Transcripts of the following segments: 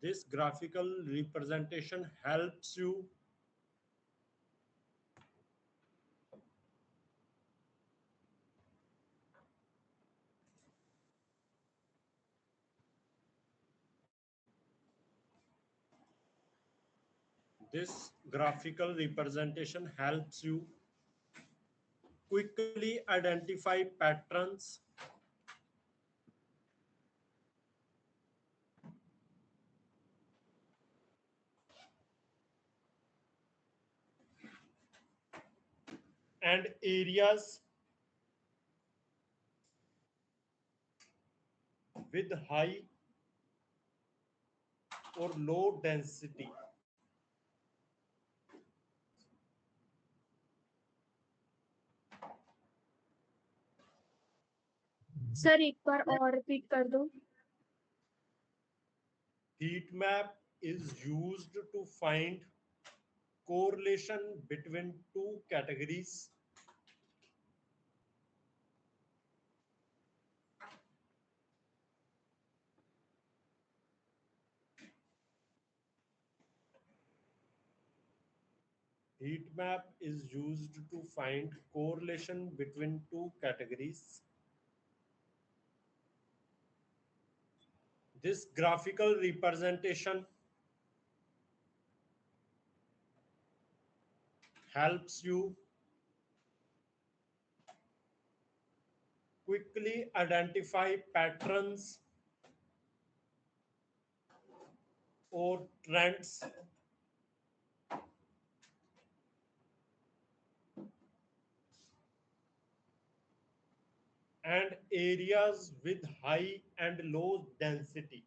This graphical representation helps you This graphical representation helps you quickly identify patterns and areas with high or low density. Sir एक बार और repeat कर दो. Heat map is used to find correlation between two categories. Heat map is used to find correlation between two categories. This graphical representation helps you quickly identify patterns or trends and areas with high and low density.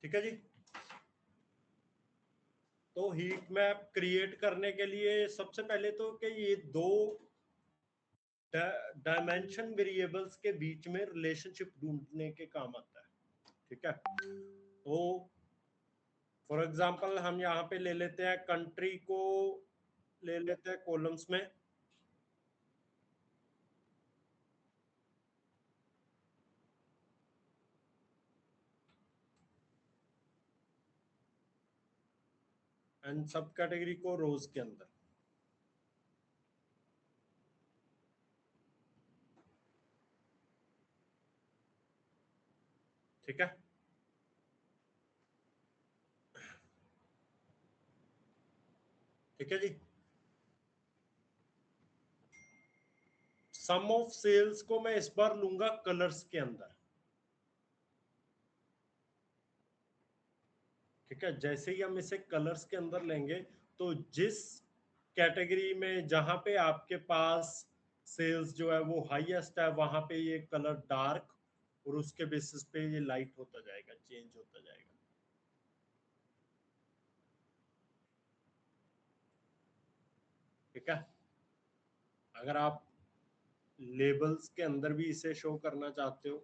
ठीक है जी. तो heat map create करने के लिए सबसे पहले तो कि ये दो डायमेंशन वेरिएबल्स के बीच में रिलेशनशिप ढूंढने के काम आता है. ठीक है. तो फॉर एग्जांपल हम यहाँ पे ले लेते हैं कंट्री को, ले लेते हैं कॉलम्स में. एंड सब कैटेगरी को रोज के अंदर. ठीक है. ठीक है जी. सम ऑफ सेल्स को मैं इस बार लूंगा कलर्स के अंदर. ठीक है. जैसे ही हम इसे कलर्स के अंदर लेंगे तो जिस कैटेगरी में जहां पे आपके पास सेल्स जो है वो हाईएस्ट है वहां पे ये कलर डार्क और उसके बेसिस पे ये लाइट होता जाएगा, चेंज होता जाएगा. ठीक है. अगर आप लेबल्स के अंदर भी इसे शो करना चाहते हो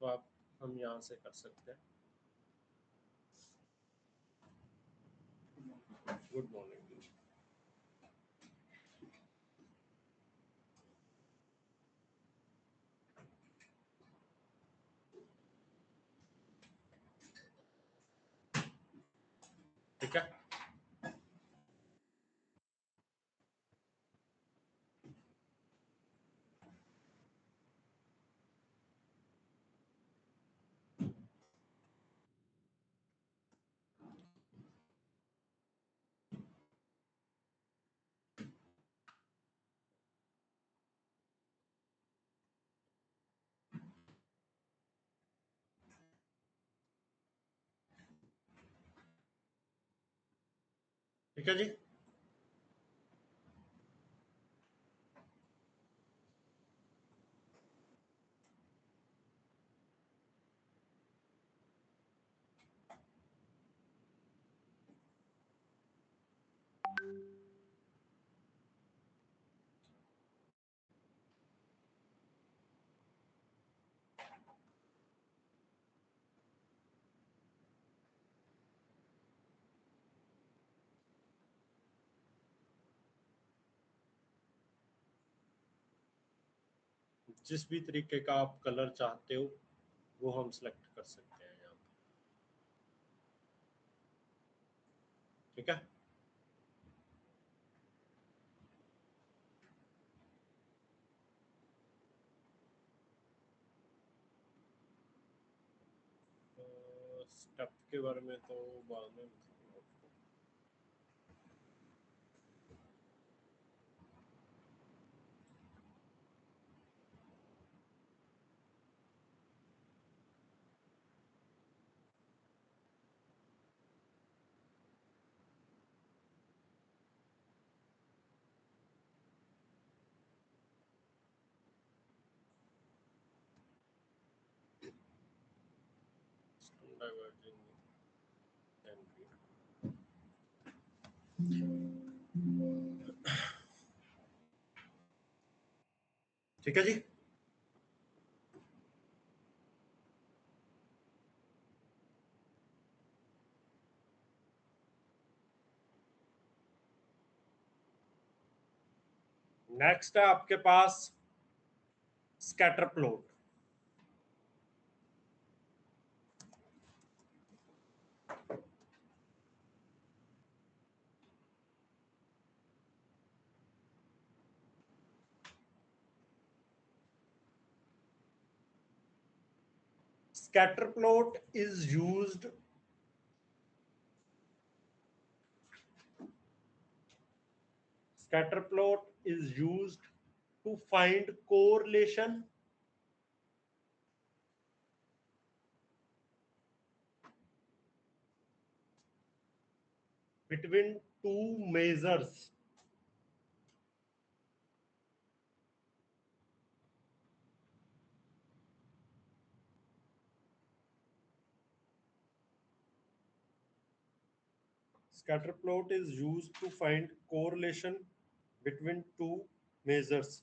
तो आप हम यहां से कर सकते हैं. Good morning. ठीक है. ठीक है जी. जिस भी तरीके का आप कलर चाहते हो वो हम सिलेक्ट कर सकते हैं यहाँ पे। ठीक है, स्टेप के बारे में तो बाद में diverging and ठीक है जी। नेक्स्ट है आपके पास scatter plot. Scatter plot is used to find correlation between two measures. Scatter plot is used to find correlation between two measures.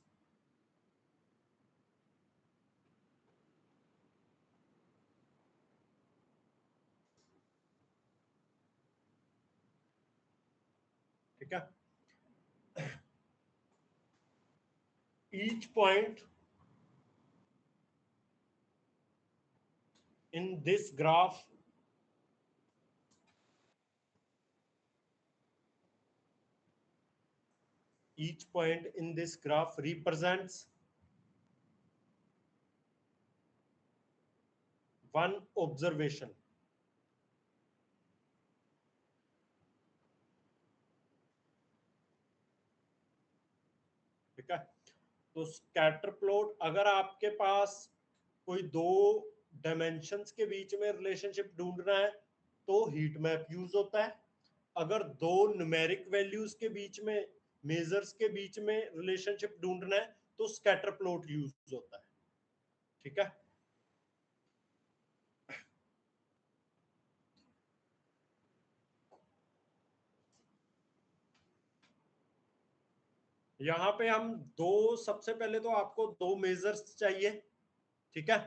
ठीक है, each point in this graph represents one observation. ठीक है, तो scatter plot अगर आपके पास कोई दो dimensions के बीच में रिलेशनशिप ढूंढना है तो हीट मैप यूज होता है। अगर दो न्यूमेरिक वैल्यूज के बीच में, मेजर्स के बीच में रिलेशनशिप ढूंढना है तो स्कैटर प्लॉट यूज होता है। ठीक है, यहाँ पे हम सबसे पहले तो आपको दो मेजर्स चाहिए। ठीक है,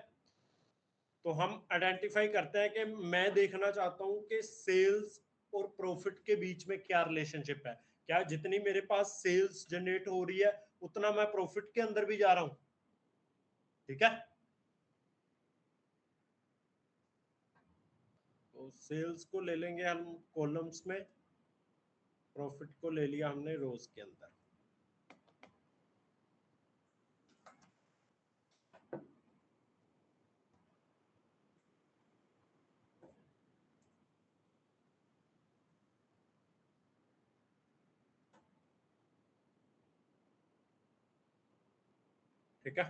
तो हम आइडेंटिफाई करते हैं कि मैं देखना चाहता हूं कि सेल्स और प्रॉफिट के बीच में क्या रिलेशनशिप है। क्या जितनी मेरे पास सेल्स जनरेट हो रही है उतना मैं प्रॉफिट के अंदर भी जा रहा हूं। ठीक है, तो सेल्स को ले लेंगे हम कॉलम्स में, प्रॉफिट को ले लिया हमने रोज के अंदर। ठीक है,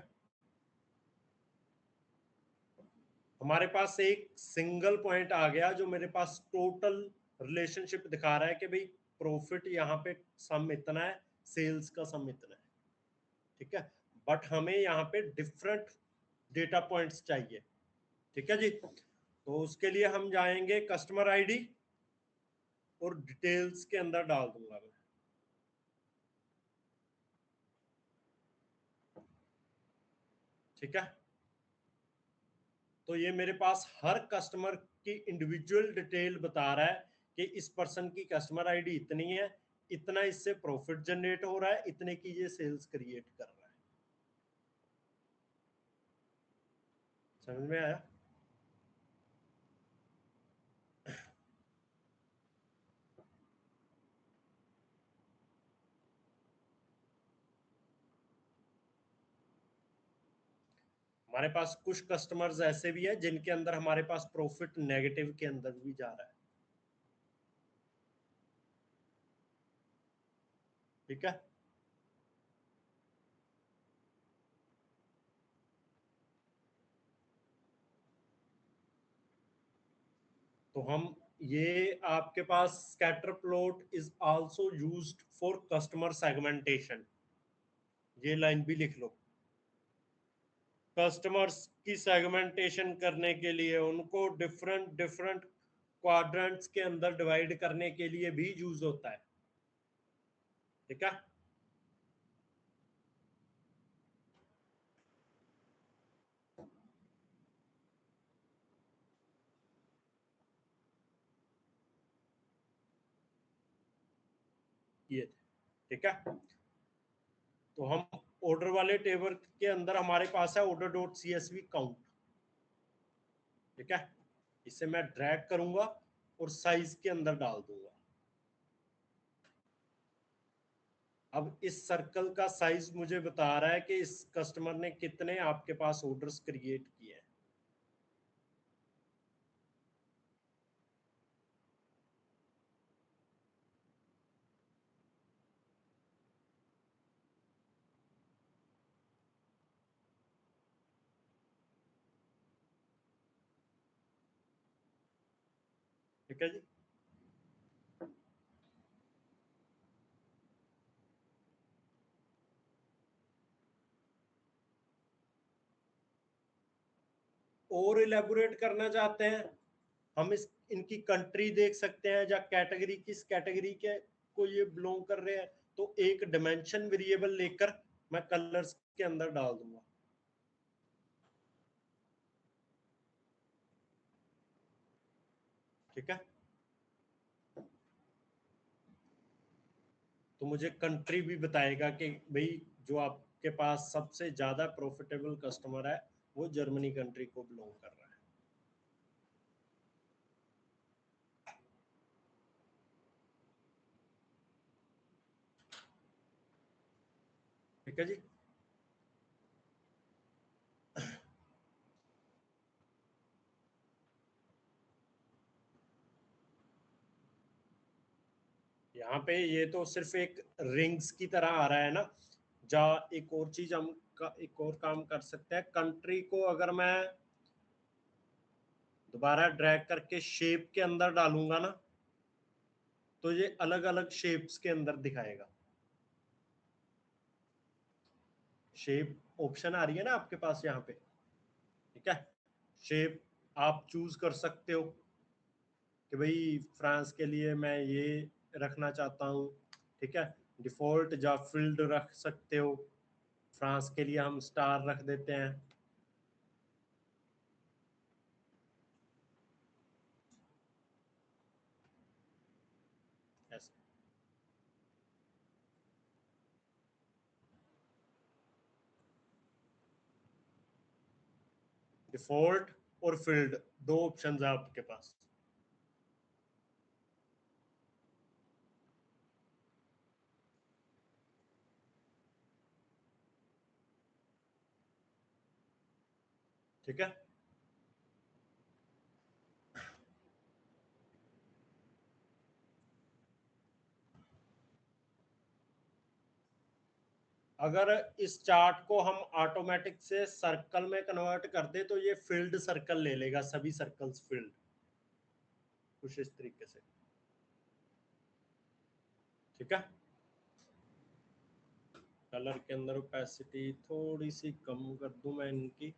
हमारे पास एक सिंगल पॉइंट आ गया जो मेरे पास टोटल रिलेशनशिप दिखा रहा है कि भाई प्रॉफिट यहाँ पे सम इतना है, सेल्स का सम इतना है। ठीक है, बट हमें यहाँ पे डिफरेंट डेटा पॉइंट्स चाहिए। ठीक है जी, तो उसके लिए हम जाएंगे कस्टमर आईडी और डिटेल्स के अंदर डाल दूंगा मैं। ठीक है, तो ये मेरे पास हर कस्टमर की इंडिविजुअल डिटेल बता रहा है कि इस पर्सन की कस्टमर आईडी इतनी है, इतना इससे प्रॉफिट जनरेट हो रहा है, इतने की ये सेल्स क्रिएट कर रहा है। समझ में आया? हमारे पास कुछ कस्टमर्स ऐसे भी हैं जिनके अंदर हमारे पास प्रॉफिट नेगेटिव के अंदर भी जा रहा है। ठीक है, तो हम ये आपके पास scatter plot is also used for customer segmentation, ये लाइन भी लिख लो। कस्टमर्स की सेगमेंटेशन करने के लिए, उनको डिफरेंट डिफरेंट क्वाड्रेंट्स के अंदर डिवाइड करने के लिए भी यूज होता है। ठीक है, ये ठीक है। तो हम ऑर्डर वाले टेबल के अंदर हमारे पास है ऑर्डर डॉट CSV काउंट। ठीक है, इसे मैं ड्रैग करूंगा और साइज के अंदर डाल दूंगा। अब इस सर्कल का साइज मुझे बता रहा है कि इस कस्टमर ने कितने आपके पास ऑर्डर्स क्रिएट किए हैं। ठीक है जी, और इलेबोरेट करना चाहते हैं हम इस इनकी कंट्री देख सकते हैं, या कैटेगरी, किस कैटेगरी के को ये बिलोंग कर रहे हैं। तो एक डिमेंशन वेरिएबल लेकर मैं कलर्स के अंदर डाल दूंगा। ठीक है, तो मुझे कंट्री भी बताएगा कि भाई जो आपके पास सबसे ज्यादा प्रॉफिटेबल कस्टमर है वो जर्मनी कंट्री को बिलोंग कर रहा है। ठीक है जी, यहाँ पे ये तो सिर्फ एक रिंग्स की तरह आ रहा है ना। जा एक और चीज हम एक और काम कर सकते हैं, कंट्री को अगर मैं दोबारा ड्रैग करके शेप के अंदर डालूंगा ना, तो ये अलग अलग शेप्स के अंदर दिखाएगा। शेप ऑप्शन आ रही है ना आपके पास यहाँ पे। ठीक है, शेप आप चूज कर सकते हो कि भाई फ्रांस के लिए मैं ये रखना चाहता हूँ। ठीक है, डिफॉल्ट या फील्ड रख सकते हो। फ्रांस के लिए हम स्टार रख देते हैं ऐसे। डिफॉल्ट और फील्ड दो ऑप्शन है आपके पास। ठीक है, अगर इस चार्ट को हम ऑटोमेटिक से सर्कल में कन्वर्ट कर दे तो ये फील्ड सर्कल ले लेगा, सभी सर्कल्स फील्ड, कुछ इस तरीके से। ठीक है, कलर के अंदर ओपेसिटी थोड़ी सी कम कर दूं मैं इनकी।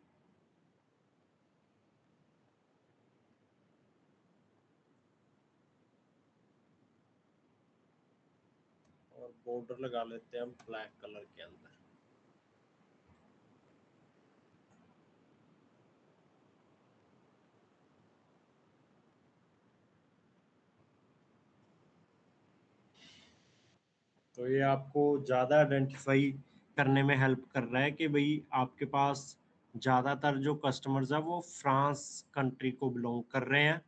और बॉर्डर लगा लेते हैं हम ब्लैक कलर के अंदर। तो ये आपको ज़्यादा आइडेंटिफाई करने में हेल्प कर रहा है कि भाई आपके पास ज्यादातर जो कस्टमर्स है वो फ्रांस कंट्री को बिलोंग कर रहे हैं,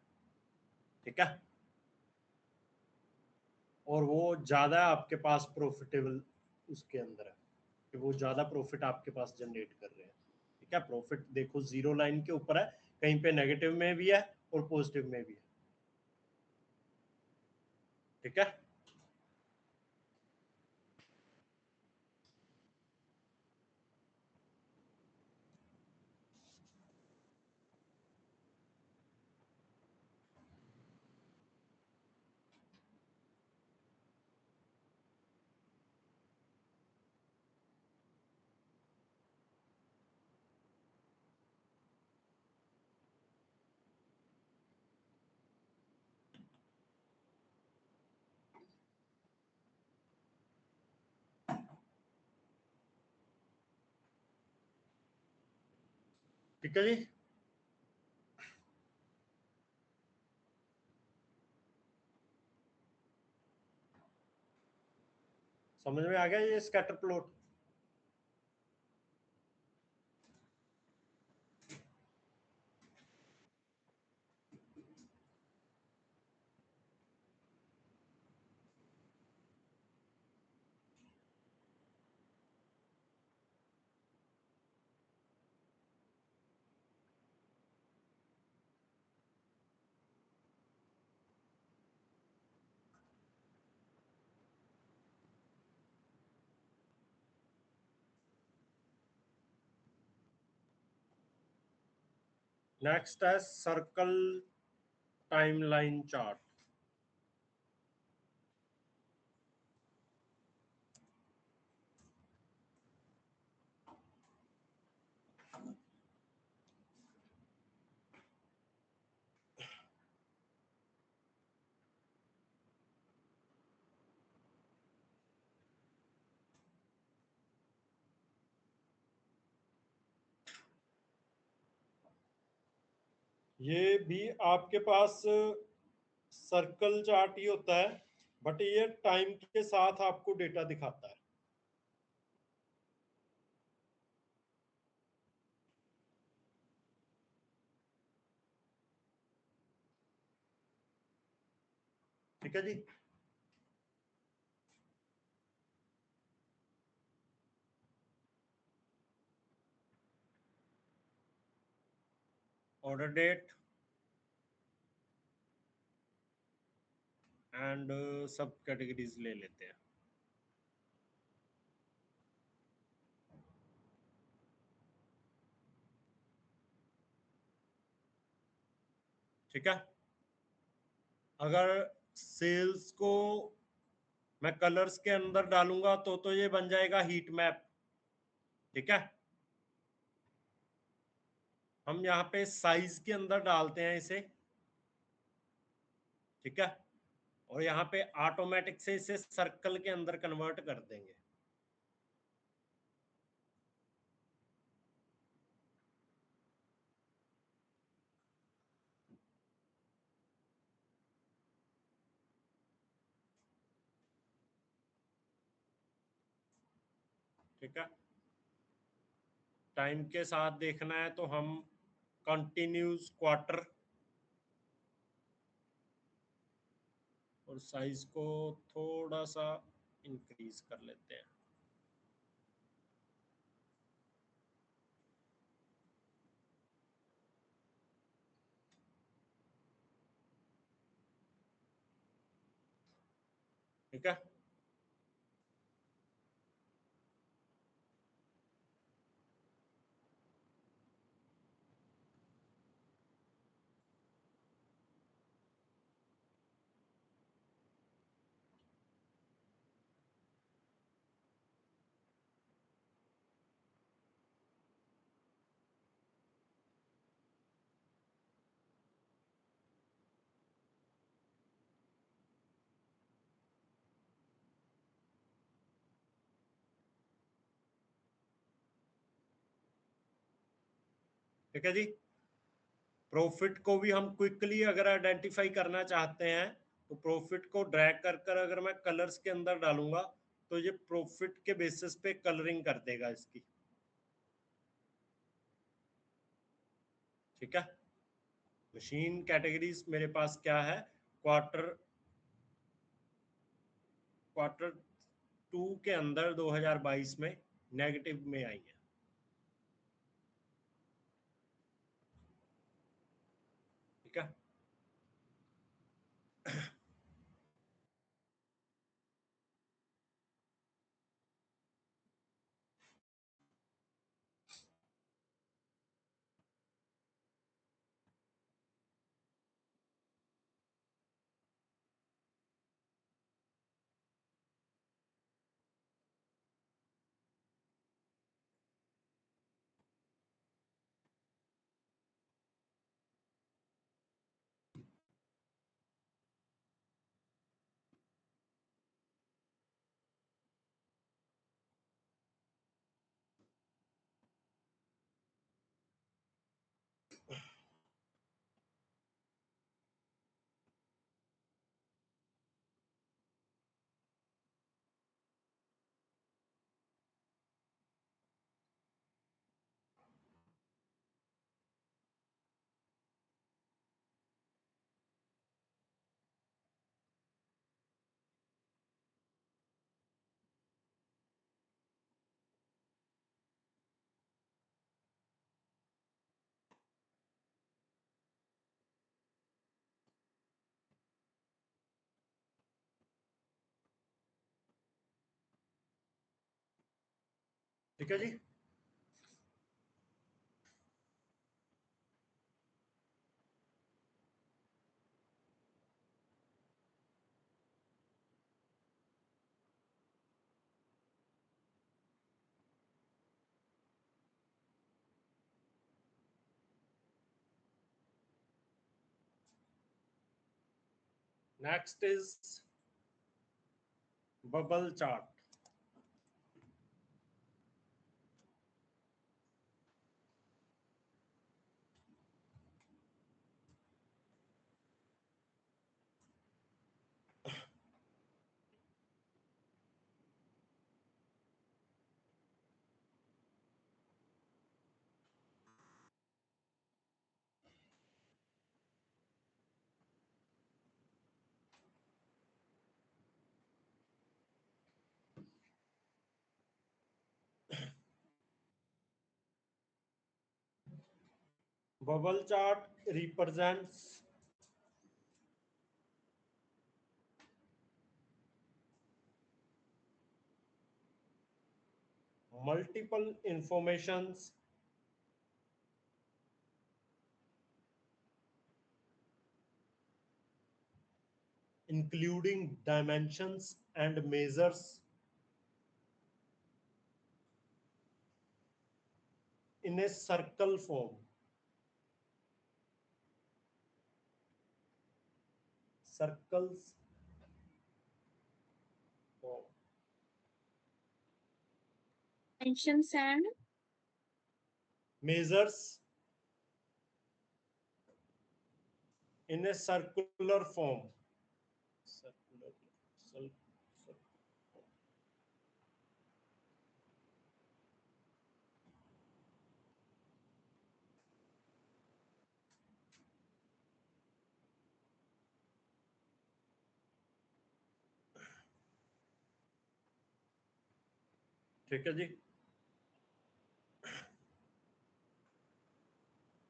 ठीक है, और वो ज्यादा आपके पास प्रॉफिटेबल उसके अंदर है कि वो ज्यादा प्रॉफिट आपके पास जनरेट कर रहे हैं, ठीक है। प्रॉफिट देखो जीरो लाइन के ऊपर है, कहीं पे नेगेटिव में भी है और पॉजिटिव में भी है, ठीक है। ठीक है जी, समझ में आ गया ये स्कैटर प्लॉट। नेक्स्ट है सर्कल टाइमलाइन चार्ट। ये भी आपके पास सर्कल चार्ट ही होता है, बट ये टाइम के साथ आपको डेटा दिखाता है, ठीक है जी। ऑर्डर डेट एंड सब कैटेगरीज ले लेते हैं, ठीक है। अगर सेल्स को मैं कलर्स के अंदर डालूंगा तो ये बन जाएगा हीट मैप, ठीक है। हम यहाँ पे साइज के अंदर डालते हैं इसे, ठीक है, और यहाँ पे ऑटोमेटिक से इसे सर्कल के अंदर कन्वर्ट कर देंगे, ठीक है। टाइम के साथ देखना है तो हम कंटिन्यूस क्वार्टर और साइज को थोड़ा सा इंक्रीज कर लेते हैं, ठीक है। ठीक है जी। प्रॉफिट को भी हम क्विकली अगर आइडेंटिफाई करना चाहते हैं तो प्रॉफिट को ड्रैग कर कर अगर मैं कलर्स के अंदर डालूंगा तो ये प्रॉफिट के बेसिस पे कलरिंग कर देगा इसकी, ठीक है, मशीन कैटेगरीज मेरे पास क्या है, क्वार्टर 2 के अंदर 2022 में नेगेटिव में आई है। ठीक है, ठीक है जी। Next is bubble chart. Bubble chart represents multiple informations including dimensions and measures in a circle form. Circles form. Dimensions and Measures in a circular form. Circular. ठीक है जी।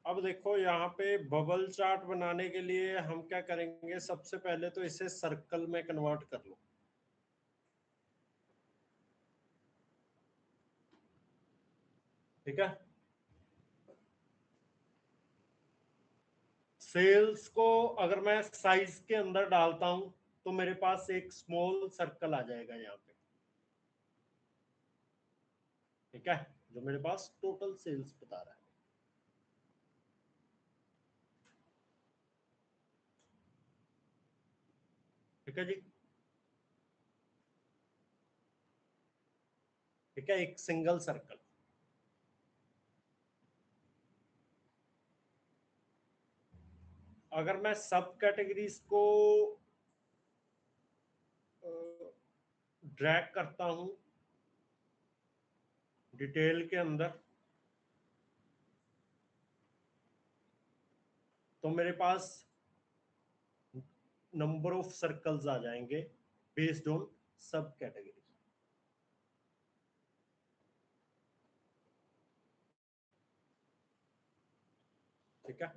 अब देखो यहाँ पे बबल चार्ट बनाने के लिए हम क्या करेंगे, सबसे पहले तो इसे सर्कल में कन्वर्ट कर लो। ठीक है, सेल्स को अगर मैं साइज के अंदर डालता हूं तो मेरे पास एक स्मॉल सर्कल आ जाएगा यहाँ पे। ठीक है, जो मेरे पास टोटल सेल्स बता रहा है। ठीक है जी। ठीक है, एक सिंगल सर्कल। अगर मैं सब कैटेगरीज को ड्रैग करता हूं डिटेल के अंदर, तो मेरे पास नंबर ऑफ सर्कल्स आ जाएंगे बेस्ड ऑन सब कैटेगरी। ठीक है,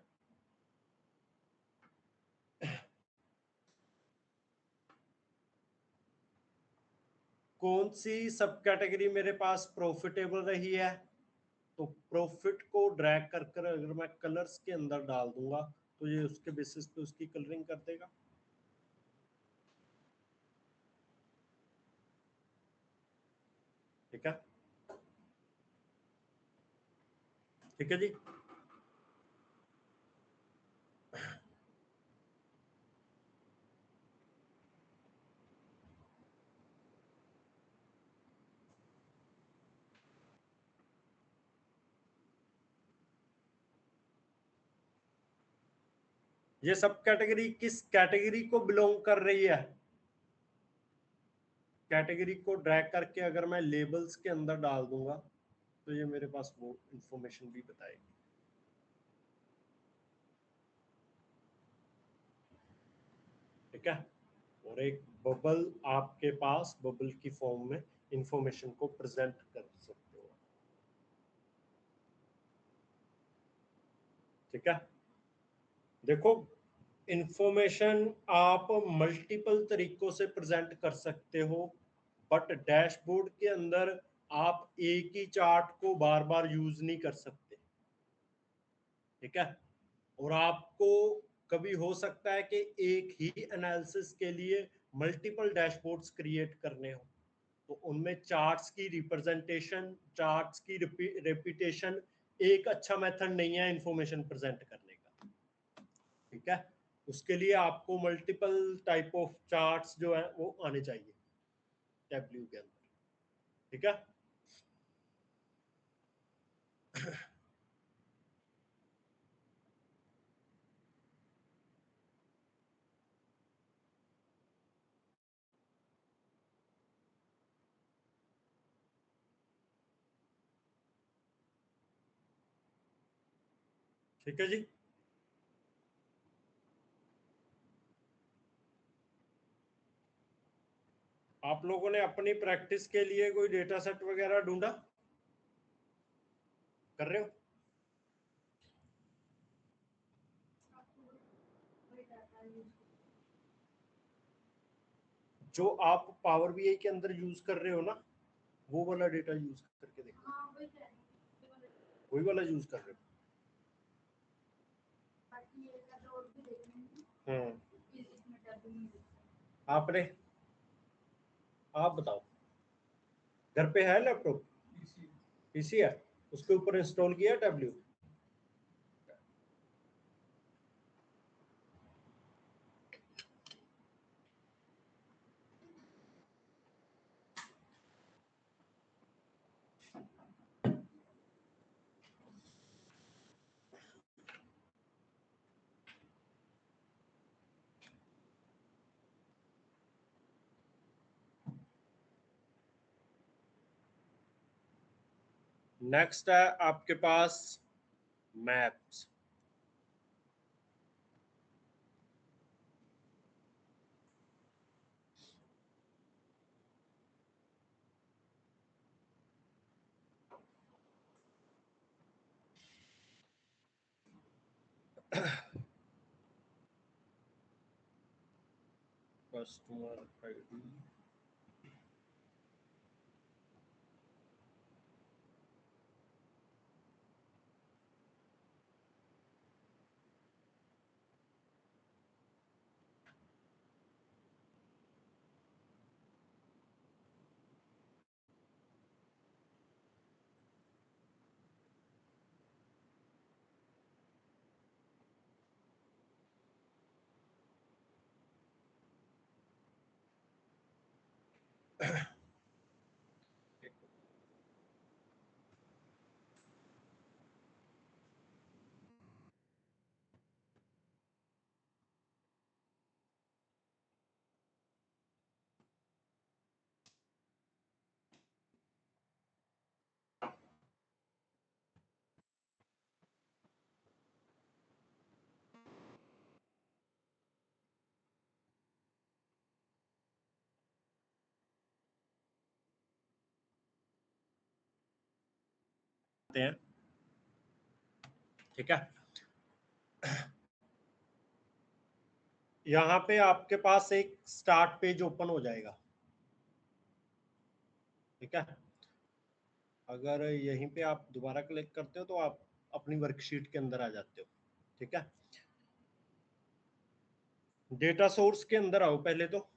कौन सी सब कैटेगरी मेरे पास प्रॉफिटेबल रही है, तो प्रॉफिट को ड्रैग कर कर अगर मैं कलर्स के अंदर डाल दूंगा तो ये उसके बेसिस पे उसकी कलरिंग कर देगा। ठीक है, ठीक है जी। ये सब कैटेगरी किस कैटेगरी को बिलोंग कर रही है, कैटेगरी को ड्रैग करके अगर मैं लेबल्स के अंदर डाल दूंगा तो ये मेरे पास वो इंफॉर्मेशन भी बताएगी। ठीक है, और एक बबल आपके पास बबल की फॉर्म में इंफॉर्मेशन को प्रेजेंट कर सकते हो। ठीक है, देखो इंफॉर्मेशन आप मल्टीपल तरीकों से प्रेजेंट कर सकते हो, बट डैशबोर्ड के अंदर आप एक ही चार्ट को बार बार यूज नहीं कर सकते। ठीक है, और आपको कभी हो सकता है कि एक ही एनालिसिस के लिए मल्टीपल डैशबोर्ड्स क्रिएट करने हो, तो उनमें चार्ट्स की रिप्रेजेंटेशन, चार्ट्स की रेपिटेशन एक अच्छा मेथड नहीं है इंफॉर्मेशन प्रेजेंट करने का। ठीक है, उसके लिए आपको मल्टीपल टाइप ऑफ चार्ट्स जो है वो आने चाहिए टैब्ल्यू के अंदर। ठीक है, ठीक है जी। आप लोगों ने अपनी प्रैक्टिस के लिए कोई डेटा सेट वगैरह ढूंढा, कर रहे हो? जो आप पावर बीआई के अंदर यूज कर रहे हो ना, वो वाला डेटा यूज करके देखो। वही वाला यूज कर रहे हो? आपने, आप बताओ, घर पे है लैपटॉप, पीसी है, उसके ऊपर इंस्टॉल किया टैब्ल्यू? नेक्स्ट है आपके पास मैप्स। कस्टमर आईडी, आते हैं, ठीक है। यहां पे आपके पास एक स्टार्ट पेज ओपन हो जाएगा, ठीक है। अगर यहीं पे आप दोबारा क्लिक करते हो तो आप अपनी वर्कशीट के अंदर आ जाते हो, ठीक है। डेटा सोर्स के अंदर आओ पहले तो।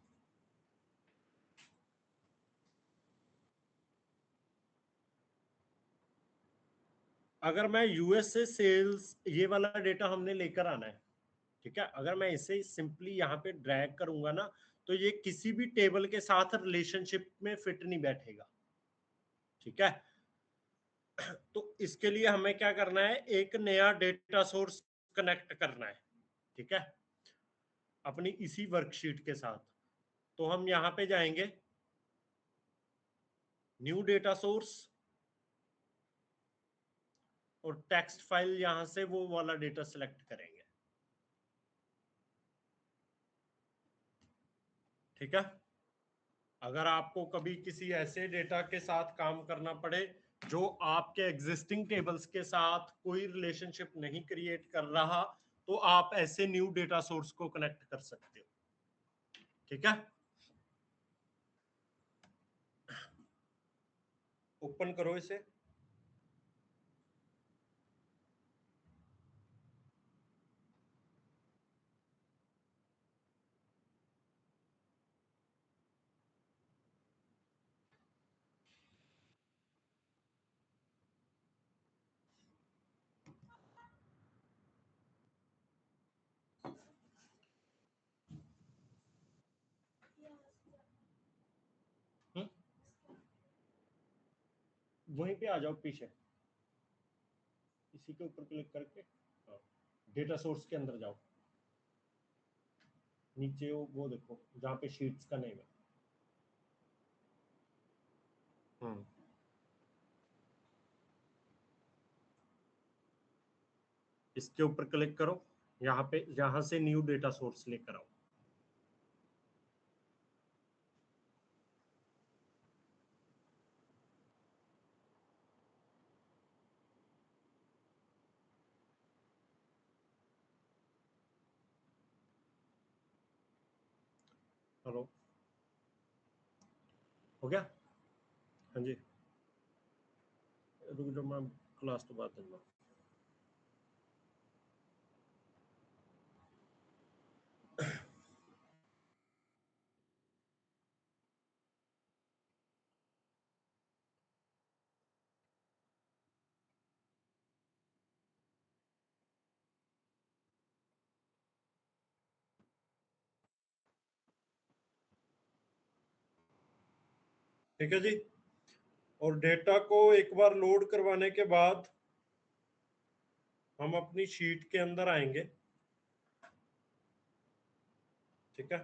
अगर मैं यूएस से सेल्स, ये वाला डेटा हमने लेकर आना है, ठीक है। अगर मैं इसे सिंपली यहाँ पे ड्रैग करूंगा ना, तो ये किसी भी टेबल के साथ रिलेशनशिप में फिट नहीं बैठेगा, ठीक है। तो इसके लिए हमें क्या करना है, एक नया डेटा सोर्स कनेक्ट करना है, ठीक है, अपनी इसी वर्कशीट के साथ। तो हम यहां पे जाएंगे, न्यू डेटा सोर्स, और टेक्स्ट फाइल, यहां से वो वाला डेटा सिलेक्ट करेंगे, ठीक है। अगर आपको कभी किसी ऐसे डेटा के साथ काम करना पड़े जो आपके एग्जिस्टिंग टेबल्स के साथ कोई रिलेशनशिप नहीं क्रिएट कर रहा, तो आप ऐसे न्यू डेटा सोर्स को कनेक्ट कर सकते हो, ठीक है। ओपन करो इसे। हम्म, वहीं पे आ जाओ पीछे, इसी के ऊपर क्लिक करके डेटा सोर्स के अंदर जाओ, नीचे वो देखो जहां पे शीट्स का नेम है। हम्म, इसके ऊपर क्लिक करो, यहाँ पे, यहां से न्यू डेटा सोर्स लेकर आओ। हेलो, हो गया? हाँ जी, रुक जाओ, मैं क्लास तो बात दूंगा। ठीक है जी। और डेटा को एक बार लोड करवाने के बाद हम अपनी शीट के अंदर आएंगे, ठीक है।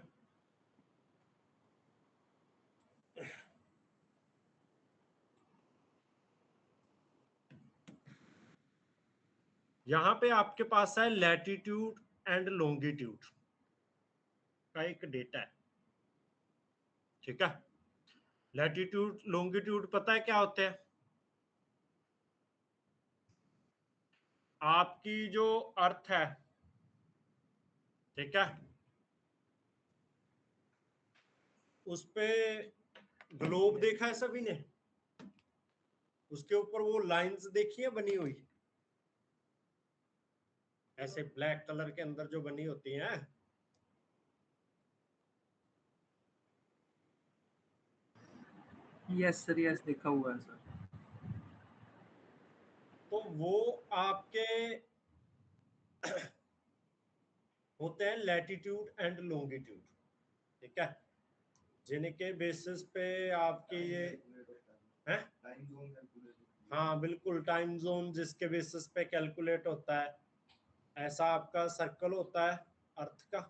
यहां पे आपके पास है लैटिट्यूड एंड लॉन्गिट्यूड का एक डेटा है, ठीक है। लैटिट्यूड लॉन्गिट्यूड पता है क्या होते हैं? आपकी जो अर्थ है, ठीक है, उस पे ग्लोब देखा है सभी ने? उसके ऊपर वो लाइंस देखी है बनी हुई, ऐसे ब्लैक कलर के अंदर जो बनी होती हैं। यस सर, यस देखा हुआ है सर। तो वो आपके होते हैं लैटिट्यूड एंड लॉन्गिट्यूड, ठीक है, जिनके बेसिस पे आपके ये है। हाँ बिल्कुल, टाइम जोन जिसके बेसिस पे कैलकुलेट होता है, ऐसा आपका सर्कल होता है अर्थ का,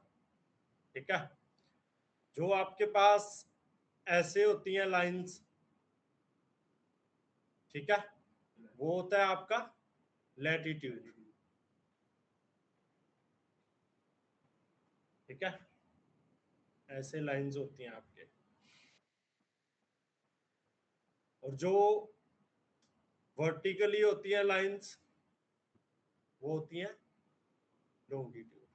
ठीक है। जो आपके पास ऐसे होती हैं लाइंस, ठीक है, वो होता है आपका लैटिट्यूड, ठीक है। ऐसे लाइंस होती हैं आपके। और जो वर्टिकली होती है लाइंस, वो होती हैं लॉन्गिट्यूड।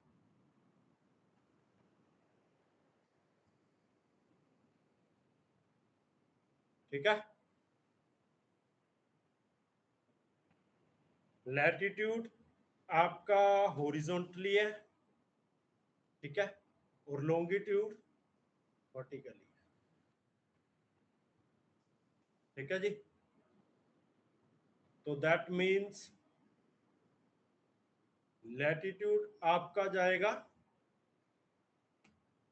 ठीक है। लैटिट्यूड आपका हॉरिजॉन्टली है, ठीक है, और लॉन्गिट्यूड वर्टिकली, ठीक है जी। तो दैट मीन्स लैटिट्यूड आपका जाएगा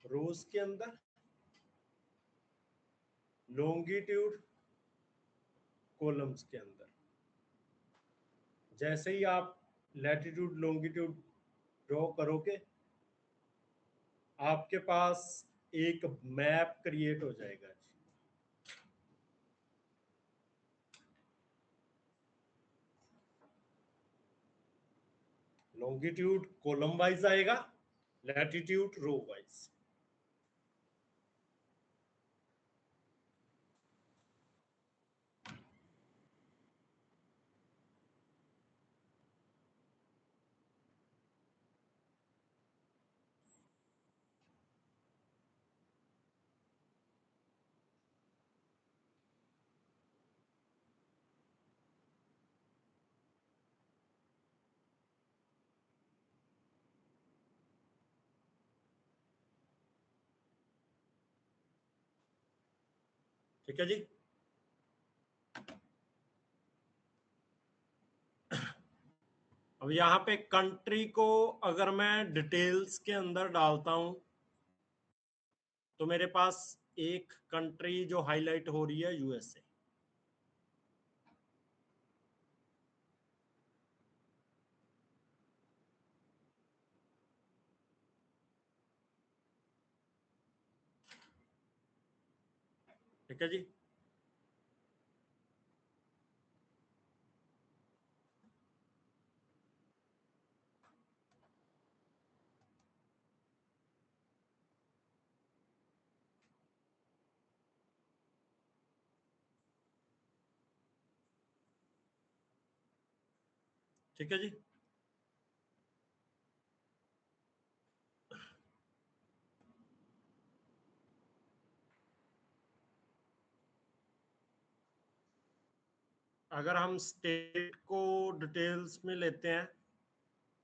रोज के अंदर, लॉन्गिट्यूड कॉलम्स के अंदर। जैसे ही आप लैटिट्यूड लॉन्गिट्यूड ड्रॉ करोगे, आपके पास एक मैप क्रिएट हो जाएगा। लॉन्गिट्यूड कॉलम वाइज आएगा, लैटिट्यूड रो वाइज। ठीक है जी। अब यहाँ पे कंट्री को अगर मैं डिटेल्स के अंदर डालता हूं, तो मेरे पास एक कंट्री जो हाईलाइट हो रही है यूएसए। ठीक है जी। ठीक है जी। अगर हम स्टेट को डिटेल्स में लेते हैं,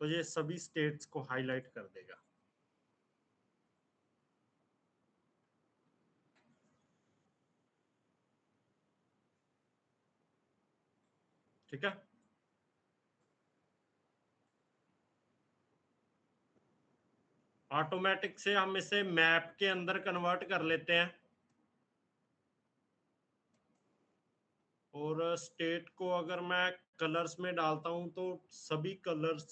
तो ये सभी स्टेट्स को हाईलाइट कर देगा। ठीक है। ऑटोमेटिक से हम इसे मैप के अंदर कन्वर्ट कर लेते हैं, और स्टेट को अगर मैं कलर्स में डालता हूं, तो सभी कलर्स,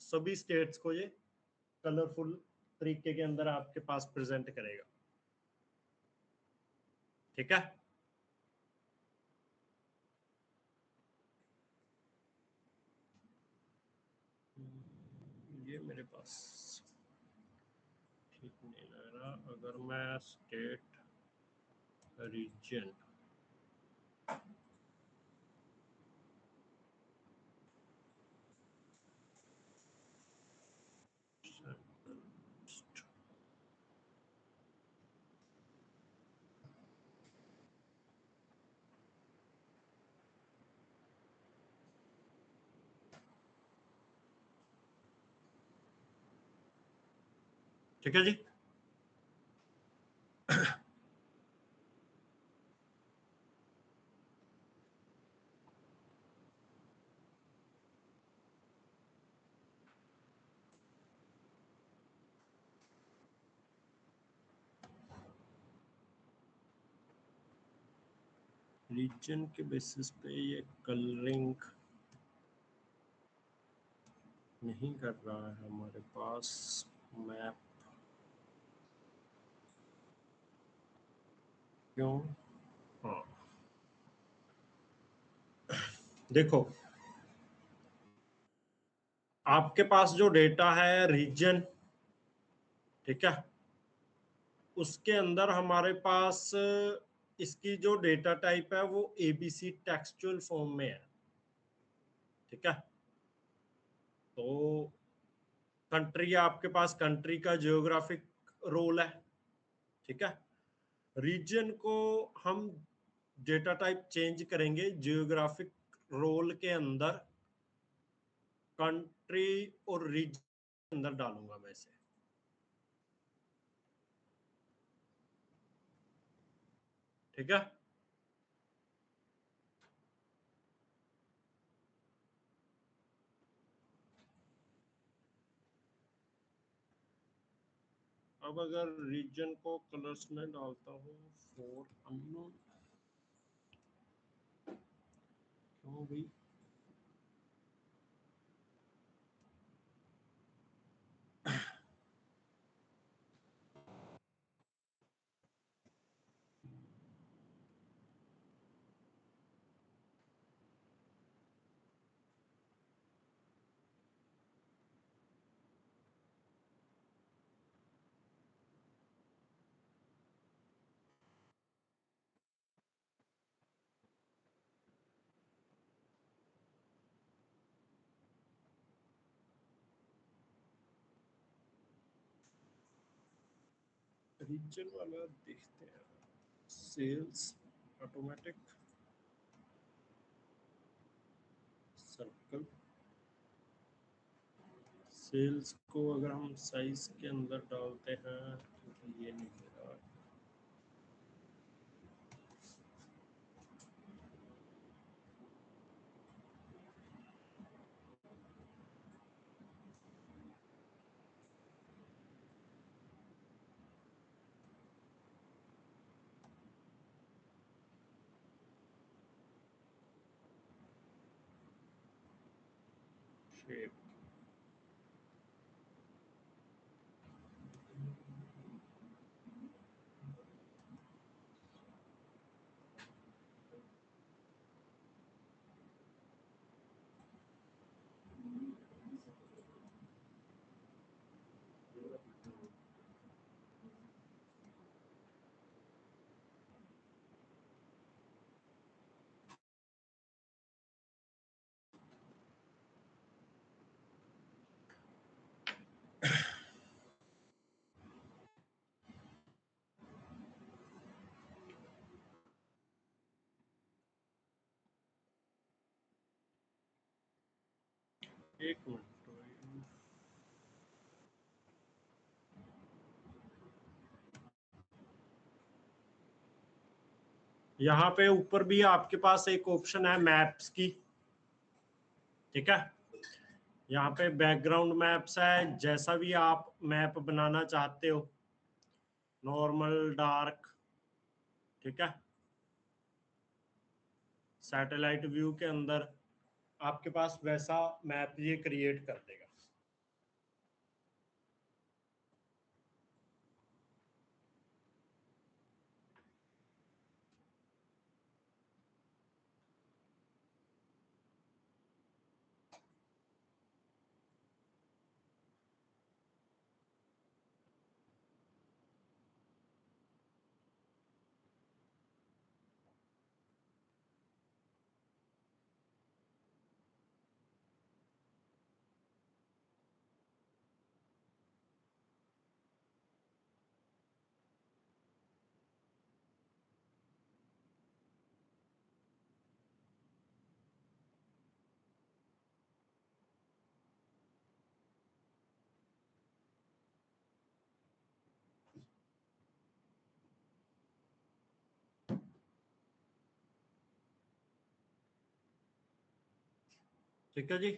सभी स्टेट्स को ये कलरफुल तरीके के अंदर आपके पास प्रेजेंट करेगा। ठीक है। ये मेरे पास ठीक नहीं लग रहा। अगर मैं स्टेट रीजन, ठीक है जी। रीजन के बेसिस पे ये कलरिंग नहीं कर रहा है हमारे पास मैप। क्यों? हाँ, देखो, आपके पास जो डेटा है रीजन, ठीक है, उसके अंदर हमारे पास इसकी जो डेटा टाइप है वो एबीसी टेक्सचुअल फॉर्म में है। ठीक है। तो कंट्री, आपके पास कंट्री का जियोग्राफिक रोल है, ठीक है। रीजन को हम डेटा टाइप चेंज करेंगे, जियोग्राफिक रोल के अंदर कंट्री और रीजन अंदर डालूंगा मैं इसे, ठीक है। अब अगर रीजन को कलर्स में डालता हूँ फॉर अननोन, क्यों भाई, रीजन वाला देखते हैं, सेल्स ऑटोमेटिक सर्कल, सेल्स को अगर हम साइज के अंदर डालते हैं, क्योंकि ये नहीं मेरा, शेप, एक मिनट, यहाँ पे ऊपर भी आपके पास एक ऑप्शन है मैप्स की, ठीक है। यहाँ पे बैकग्राउंड मैप्स है, जैसा भी आप मैप बनाना चाहते हो, नॉर्मल, डार्क, ठीक है। सैटेलाइट व्यू के अंदर आपके पास वैसा मैप ये क्रिएट कर देगा। ठीक है जी।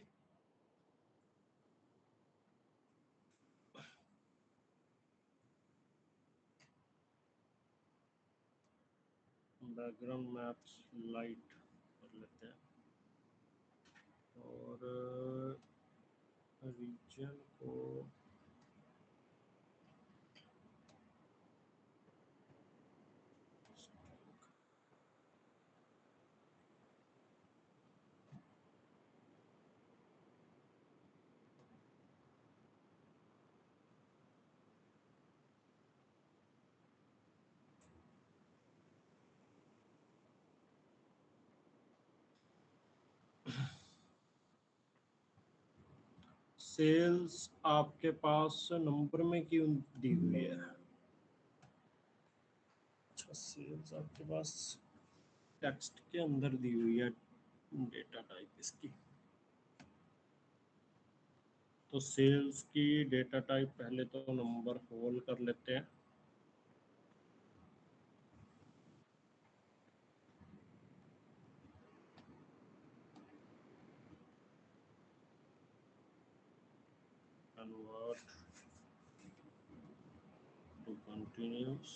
बैकग्राउंड मैप्स लाइट कर लेते हैं और रीजन को सेल्स आपके पास नंबर में क्यों दी हुई है? अच्छा, सेल्स आपके पास टेक्स्ट के अंदर दी हुई है डेटा टाइप इसकी। तो सेल्स की डेटा टाइप पहले तो नंबर होल कर लेते हैं। Convert to continuous.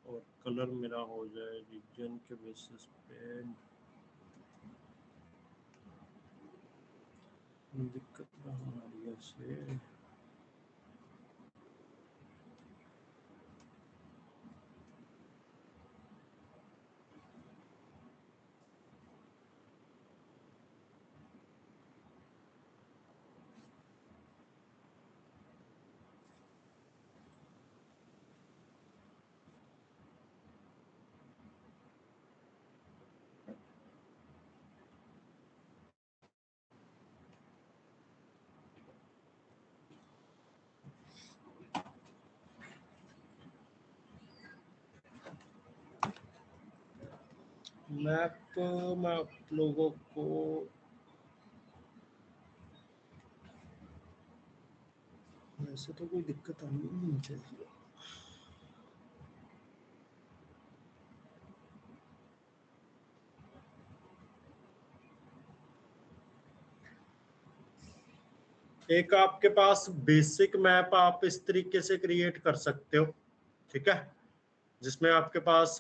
और कलर मेरा हो जाए रीजन के बेसिस पे। दिक्कत ना हमारी ऐसे। मैप में आप लोगों को वैसे तो कोई दिक्कत आनी नहीं चाहिए। एक आपके पास बेसिक मैप आप इस तरीके से क्रिएट कर सकते हो, ठीक है, जिसमें आपके पास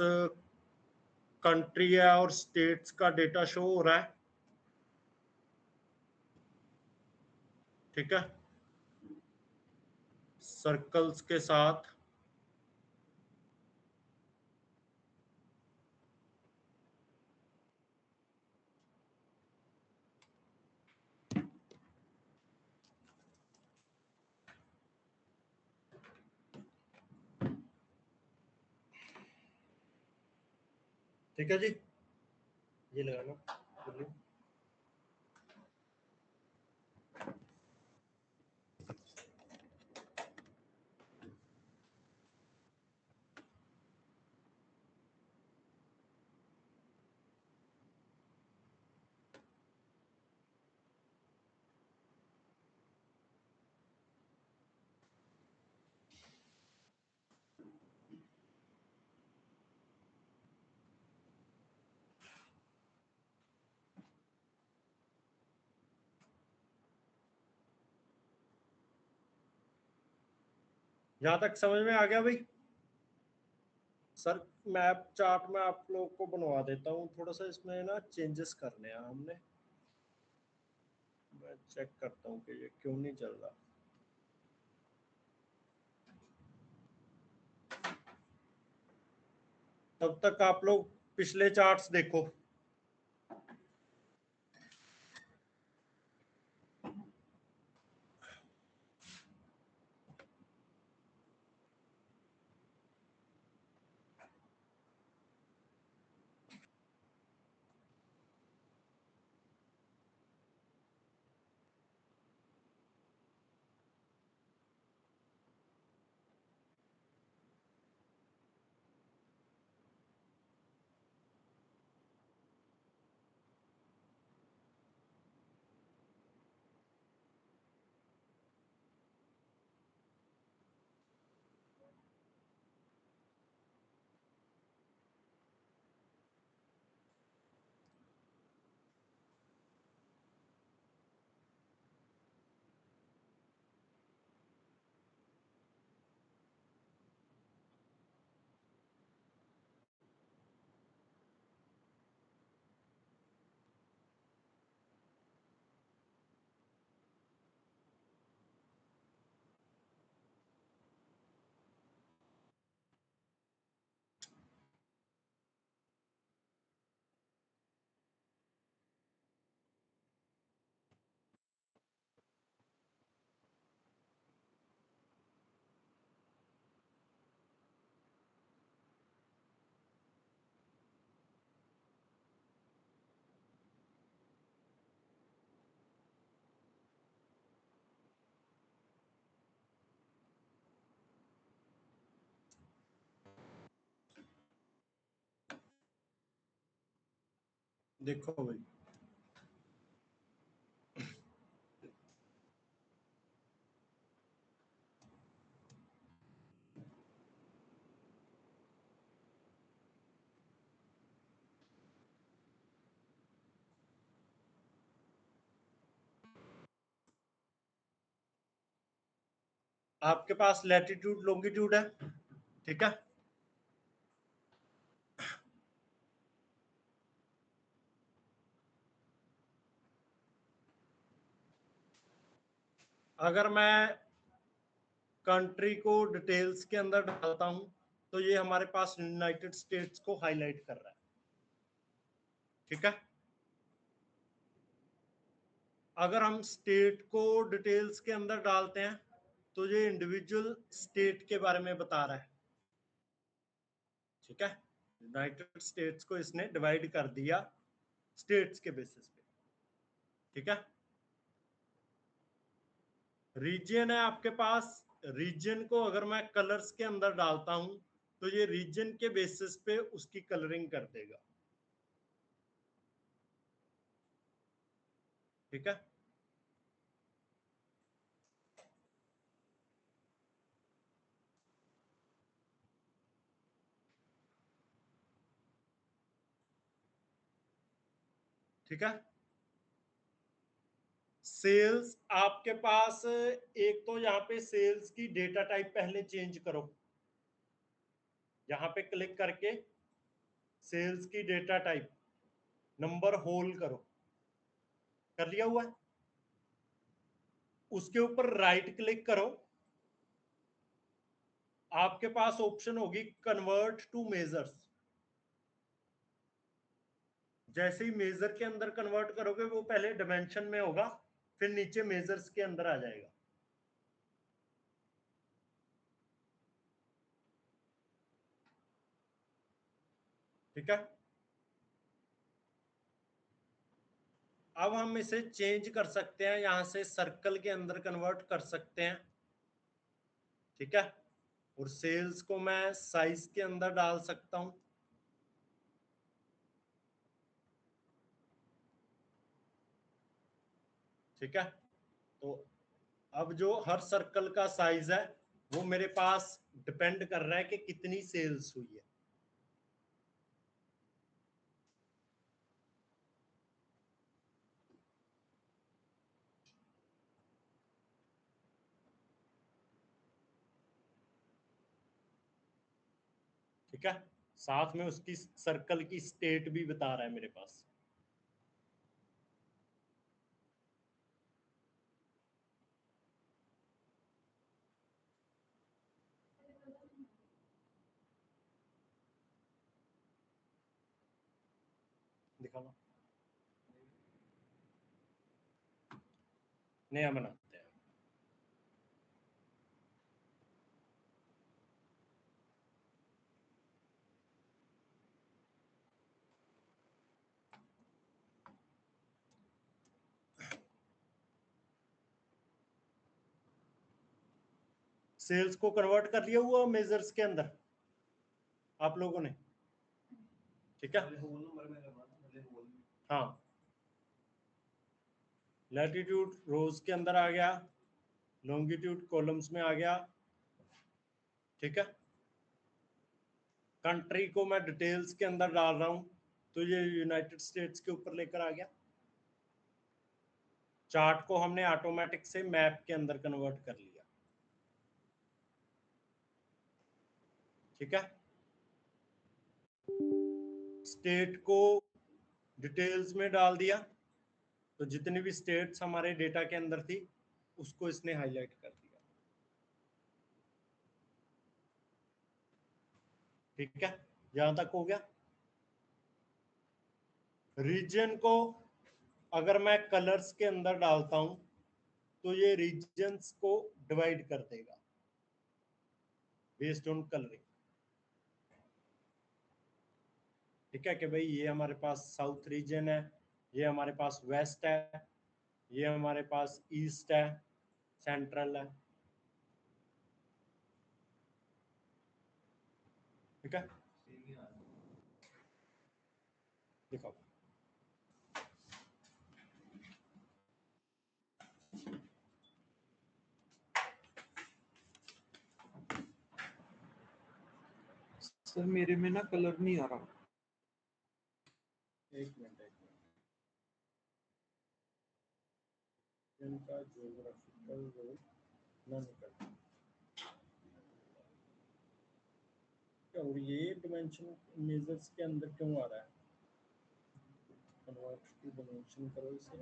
कंट्री है और स्टेट्स का डेटा शो हो रहा है, ठीक है, सर्कल्स के साथ। ठीक है जी, ये लगाना बोलिए। यहां तक समझ में आ गया भाई? सर मैप चार्ट में आप लोग को बनवा देता हूँ, थोड़ा सा इसमें ना चेंजेस करने हैं हमने। मैं चेक करता हूँ कि ये क्यों नहीं चल रहा। तब तक आप लोग पिछले चार्ट्स देखो। देखो भाई, आपके पास लैटिट्यूड लॉन्गिट्यूड है, ठीक है। अगर मैं कंट्री को डिटेल्स के अंदर डालता हूं तो ये हमारे पास यूनाइटेड स्टेट्स को हाईलाइट कर रहा है, ठीक है। अगर हम स्टेट को डिटेल्स के अंदर डालते हैं तो ये इंडिविजुअल स्टेट के बारे में बता रहा है, ठीक है। यूनाइटेड स्टेट्स को इसने डिवाइड कर दिया स्टेट्स के बेसिस पे, ठीक है। रीजन है आपके पास, रीजन को अगर मैं कलर्स के अंदर डालता हूं तो ये रीजन के बेसिस पे उसकी कलरिंग कर देगा, ठीक है। ठीक है। सेल्स आपके पास, एक तो यहाँ पे सेल्स की डेटा टाइप पहले चेंज करो, यहाँ पे क्लिक करके सेल्स की डेटा टाइप नंबर होल करो, कर लिया हुआ है। उसके ऊपर राइट क्लिक करो, आपके पास ऑप्शन होगी कन्वर्ट टू मेजर्स। जैसे ही मेजर के अंदर कन्वर्ट करोगे वो पहले डिमेंशन में होगा, फिर नीचे मेजर्स के अंदर आ जाएगा, ठीक है। अब हम इसे चेंज कर सकते हैं, यहां से सर्कल के अंदर कन्वर्ट कर सकते हैं, ठीक है। और सेल्स को मैं साइज के अंदर डाल सकता हूं, ठीक है। तो अब जो हर सर्कल का साइज है वो मेरे पास डिपेंड कर रहा है कि कितनी सेल्स हुई है, ठीक है। साथ में उसकी सर्कल की स्टेट भी बता रहा है मेरे पास, दिखाना नया बनाते हैं। सेल्स को कन्वर्ट कर लिया हुआ मेजर्स के अंदर आप लोगों ने, ठीक है। हाँ, लैटिट्यूड रोज के अंदर आ गया, लॉन्गिट्यूड कॉलम्स में आ गया, ठीक है। कंट्री को मैं डिटेल्स के अंदर डाल रहा हूं तो ये यूनाइटेड स्टेट्स के ऊपर लेकर आ गया। चार्ट को हमने ऑटोमेटिक से मैप के अंदर कन्वर्ट कर लिया, ठीक है। स्टेट को डिटेल्स में डाल दिया तो जितनी भी स्टेट्स हमारे डेटा के अंदर थी उसको इसने हाईलाइट कर दिया, ठीक है। यहां तक हो गया। रीजन को अगर मैं कलर्स के अंदर डालता हूं तो ये रीजन्स को डिवाइड कर देगा बेस्ड ऑन कलरिंग, ठीक है। कि भाई ये हमारे पास साउथ रीजन है, ये हमारे पास वेस्ट है, ये हमारे पास ईस्ट है, सेंट्रल है, ठीक है। दिखाओ, सर मेरे में ना कलर नहीं आ रहा। एक मिनट इनका ज्योग्राफिकल रोल ना निकल। और ये डिमेंशन मेजर्स के अंदर क्यों आ रहा है? कन्वर्ट टू डिमेंशन करो इसे।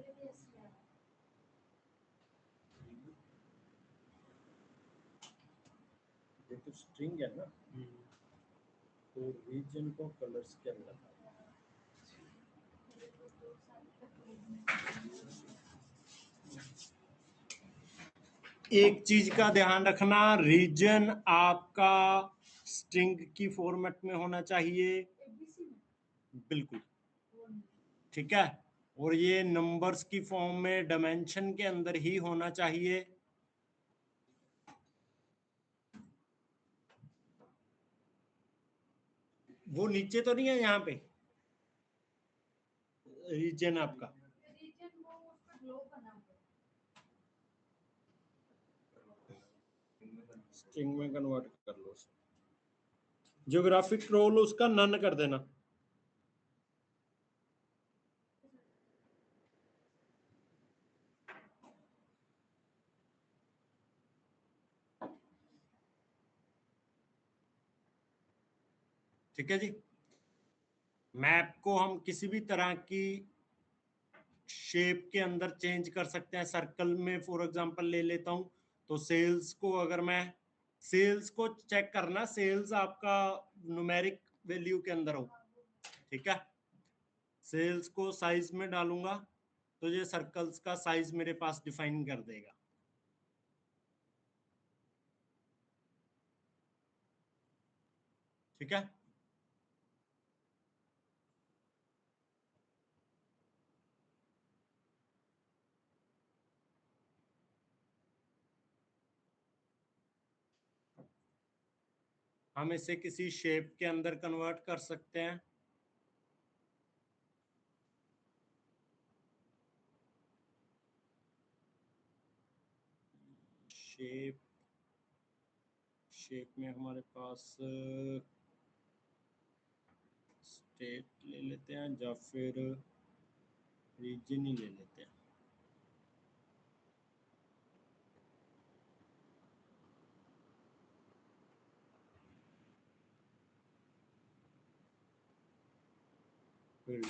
ये तो स्ट्रिंग है ना, तो रीजन को कलर्स के अंदर लाना। एक चीज का ध्यान रखना, रीजन आपका स्ट्रिंग की फॉर्मेट में होना चाहिए, बिल्कुल ठीक है। और ये नंबर्स की फॉर्म में डायमेंशन के अंदर ही होना चाहिए। वो नीचे तो नहीं है यहाँ पे रीजन आपका? स्ट्रिंग में कन्वर्ट कर लो। ज्योग्राफिक रोल उसका नन कर देना। ठीक है जी। मैप को हम किसी भी तरह की शेप के अंदर चेंज कर सकते हैं। सर्कल में फॉर एग्जांपल ले लेता हूं, तो सेल्स को अगर मैं सेल्स को चेक करना, सेल्स आपका न्यूमेरिक वैल्यू के अंदर हो, ठीक है। सेल्स को साइज में डालूंगा तो ये सर्कल्स का साइज मेरे पास डिफाइन कर देगा। ठीक है। हम इसे किसी शेप के अंदर कन्वर्ट कर सकते हैं। शेप शेप में हमारे पास स्टेट ले लेते हैं या फिर रीजन ही ले लेते हैं। फिर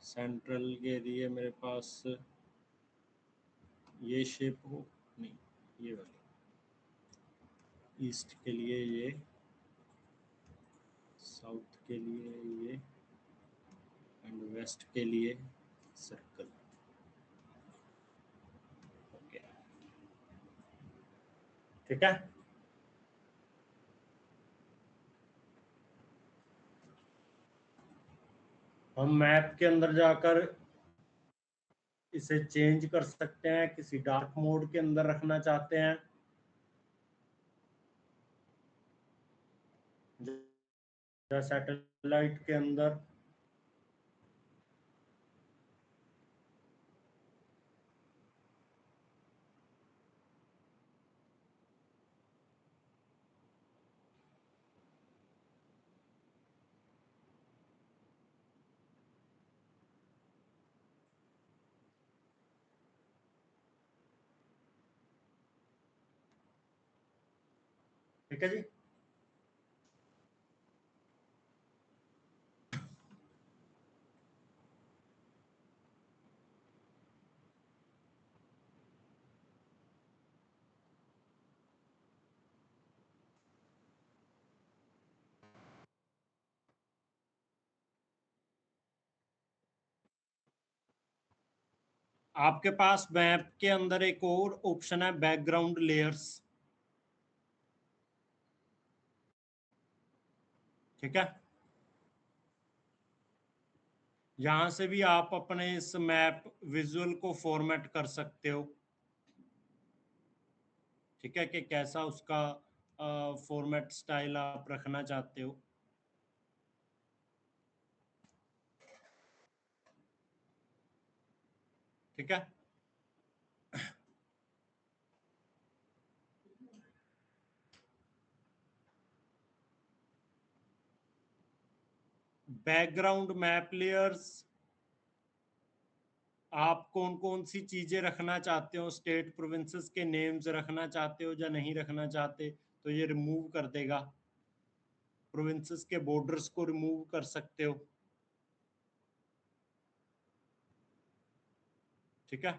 सेंट्रल के लिए मेरे पास ये शेप हो, नहीं ये वाली। ईस्ट के लिए ये, साउथ के लिए ये, एंड वेस्ट के लिए सर्कल। ओके ठीक है। हम मैप के अंदर जाकर इसे चेंज कर सकते हैं, किसी डार्क मोड के अंदर रखना चाहते हैं सैटेलाइट के अंदर। ठीक है जी। आपके पास मैप के अंदर एक और ऑप्शन है, बैकग्राउंड लेयर्स। ठीक है। यहां से भी आप अपने इस मैप विजुअल को फॉर्मेट कर सकते हो। ठीक है, कि कैसा उसका फॉर्मेट स्टाइल आप रखना चाहते हो। ठीक है। बैकग्राउंड मैप लेयर्स, आप कौन कौन सी चीजें रखना चाहते हो, स्टेट प्रोविंसेस के नेम्स रखना चाहते हो या नहीं रखना चाहते, तो ये रिमूव कर देगा। प्रोविंसेस के बॉर्डर्स को रिमूव कर सकते हो। ठीक है।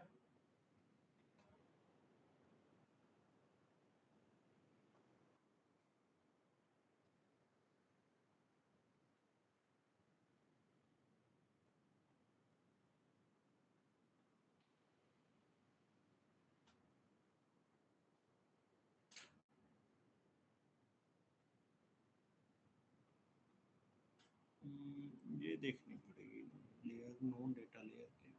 ये देखनी पड़ेगी लेयर, नॉन डेटा लेयर के।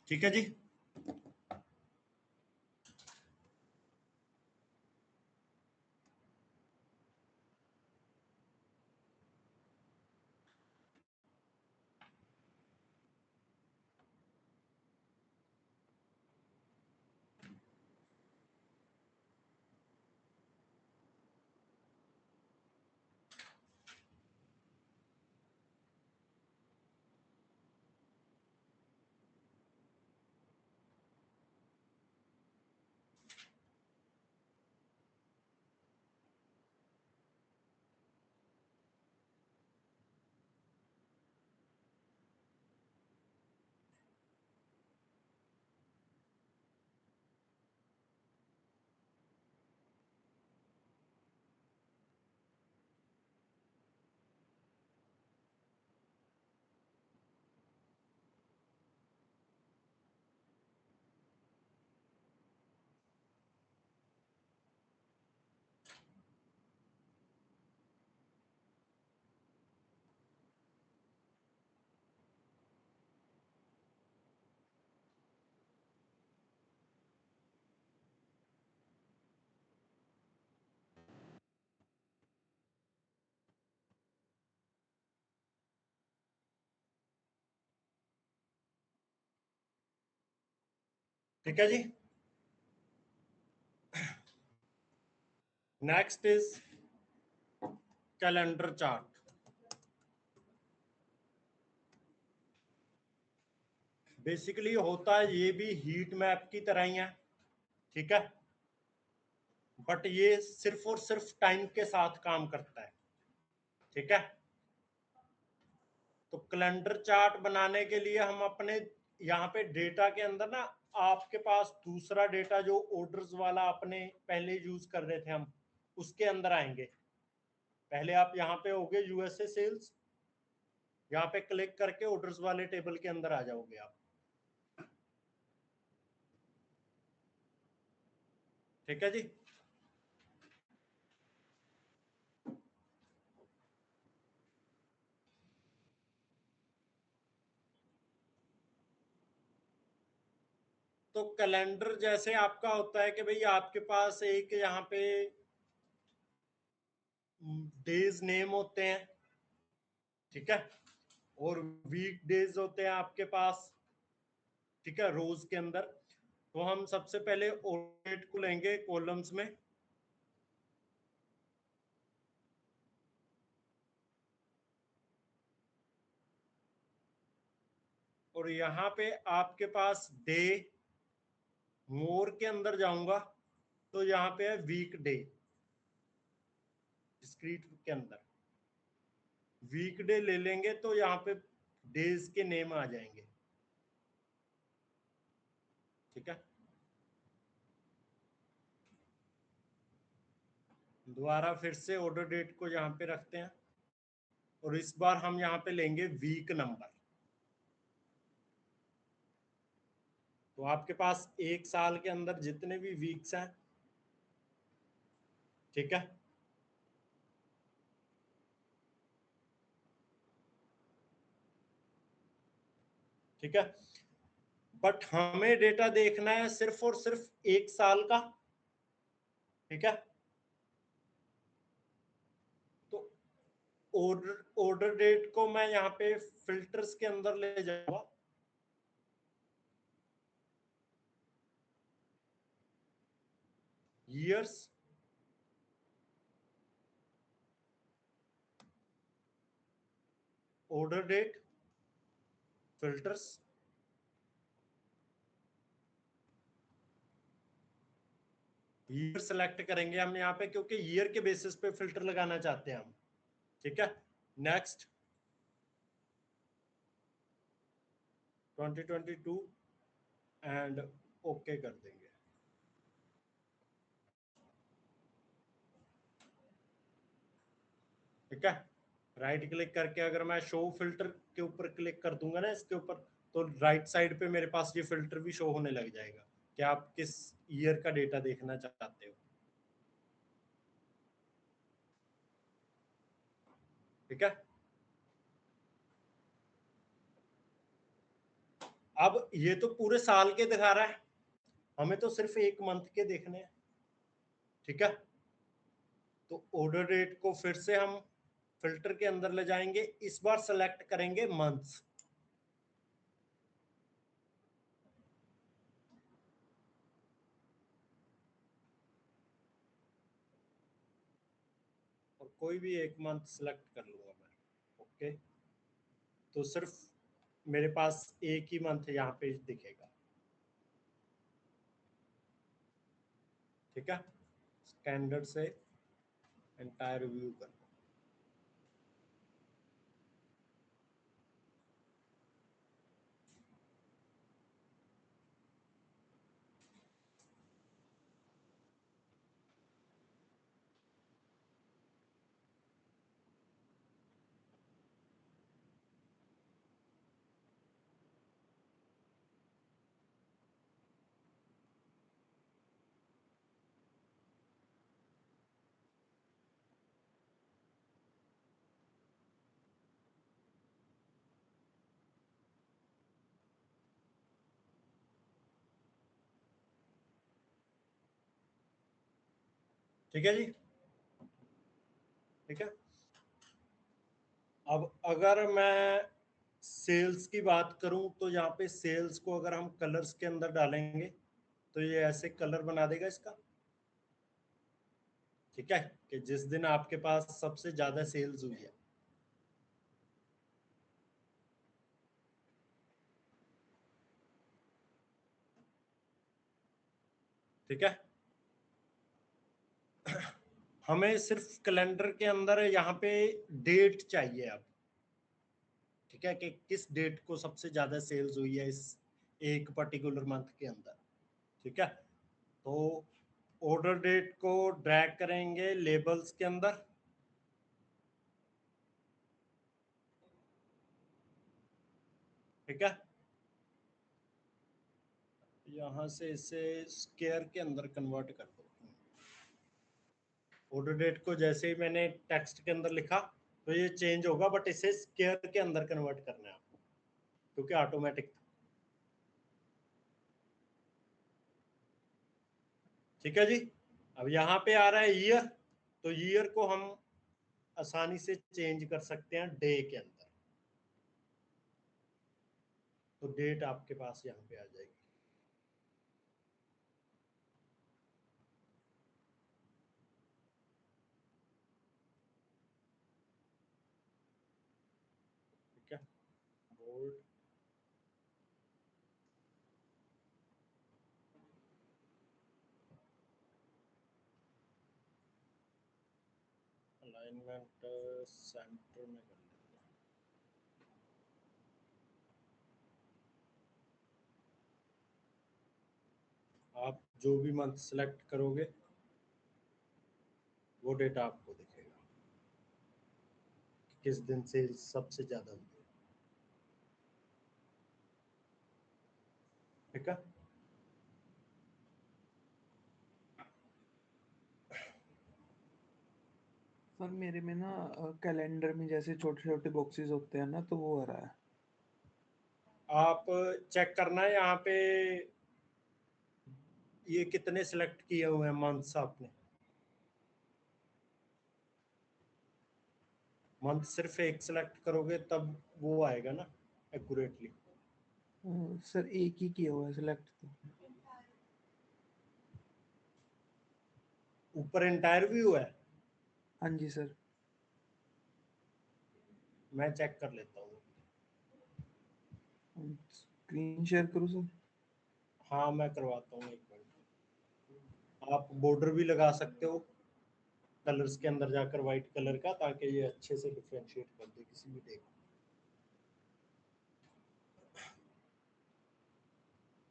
ठीक है जी। ठीक है जी। Next is calendar chart. Basically होता है ये भी हीट मैप की तरह ही है। ठीक है, बट ये सिर्फ और सिर्फ टाइम के साथ काम करता है। ठीक है, तो कैलेंडर चार्ट बनाने के लिए हम अपने यहाँ पे डेटा के अंदर ना, आपके पास दूसरा डेटा जो ऑर्डर्स वाला अपने पहले यूज कर रहे थे हम, उसके अंदर आएंगे। पहले आप यहाँ पे होगे यूएसए सेल्स, यहाँ पे क्लिक करके ऑर्डर्स वाले टेबल के अंदर आ जाओगे आप। ठीक है जी। तो कैलेंडर जैसे आपका होता है कि भाई आपके पास एक यहाँ पे डेज नेम होते हैं। ठीक है, और वीक डेज होते हैं आपके पास। ठीक है, रोज के अंदर। तो हम सबसे पहले डेट को लेंगे कॉलम्स में। और यहाँ पे आपके पास डे, मोर के अंदर जाऊंगा तो यहाँ पे है वीक डे। डिस्क्रीट के अंदर वीक डे ले लेंगे तो यहाँ पे डेज के नेम आ जाएंगे। ठीक है, दोबारा फिर से ऑर्डर डेट को यहाँ पे रखते हैं और इस बार हम यहाँ पे लेंगे वीक नंबर। तो आपके पास एक साल के अंदर जितने भी वीक्स हैं, ठीक है, ठीक है, बट हमें डेटा देखना है सिर्फ और सिर्फ एक साल का। ठीक है, तो ऑर्डर डेट को मैं यहाँ पे फिल्टर्स के अंदर ले जाऊंगा। Years, order date, filters, year select करेंगे हम यहाँ पे, क्योंकि ईयर के बेसिस पे फिल्टर लगाना चाहते हैं हम। ठीक है, नेक्स्ट 2022 एंड ओके कर देंगे। ठीक है, राइट क्लिक करके अगर मैं शो फिल्टर के ऊपर क्लिक कर दूंगा ना इसके ऊपर, तो राइट साइड पे मेरे पास ये फिल्टर भी शो होने लग जाएगा कि आप किस ईयर का डेटा देखना चाहते हो। ठीक है, अब ये तो पूरे साल के दिखा रहा है, हमें तो सिर्फ एक मंथ के देखने हैं। ठीक है, तो ऑर्डर डेट को फिर से हम फिल्टर के अंदर ले जाएंगे, इस बार सेलेक्ट करेंगे मंथ्स। और कोई भी एक मंथ सेलेक्ट कर लूंगा मैं। ओके, तो सिर्फ मेरे पास एक ही मंथ यहाँ पे दिखेगा। ठीक है, स्टैंडर्ड से एंटायर व्यू कर दो। ठीक है जी, ठीक है। अब अगर मैं सेल्स की बात करूं तो यहाँ पे सेल्स को अगर हम कलर्स के अंदर डालेंगे तो ये ऐसे कलर बना देगा इसका। ठीक है, कि जिस दिन आपके पास सबसे ज्यादा सेल्स हुई है। ठीक है, हमें सिर्फ कैलेंडर के अंदर यहाँ पे डेट चाहिए अब। ठीक है, कि किस डेट को सबसे ज्यादा सेल्स हुई है इस एक पर्टिकुलर मंथ के अंदर। ठीक है, तो ऑर्डर डेट को ड्रैग करेंगे लेबल्स के अंदर। ठीक है, यहां से इसे स्क्वायर के अंदर कन्वर्ट कर दो। ऑर्डर डेट को जैसे ही मैंने टेक्स्ट के अंदर लिखा तो ये चेंज होगा, बट इसे स्क्वायर के अंदर कन्वर्ट करना है आपको, क्योंकि ऑटोमेटिक था। ठीक है जी, अब यहाँ पे आ रहा है ईयर, तो ईयर को हम आसानी से चेंज कर सकते हैं डे के अंदर। तो डेट आपके पास यहाँ पे आ जाएगी। ठीक है, बोल्ड, अलाइनमेंट सेंटर में कर लेते हैं। आप जो भी मंथ सेलेक्ट करोगे वो डेटा आपको दिखेगा कि किस दिन से सबसे ज्यादा हुई है। ठीक है, सर मेरे में ना कैलेंडर में जैसे छोटे छोटे बॉक्सेस होते हैं ना, तो वो आ रहा है। आप चेक करना है यहाँ पे ये कितने सिलेक्ट किए हुए हैं मंथ्स आपने। मंथ सिर्फ एक सिलेक्ट करोगे तब वो आएगा ना एक्यूरेटली। सर एक ही किया हुआ है सिलेक्ट तो। ऊपर एंटायर व्यू है। हाँ जी सर। मैं चेक कर लेता हूँ। स्क्रीन शेयर करूँ सर? हाँ मैं करवाता हूँ, एक मिनट। आप बॉर्डर भी लगा सकते हो कलर्स के अंदर जाकर वाइट कलर का, ताकि ये अच्छे से डिफरेंशिएट कर दे किसी भी डे को।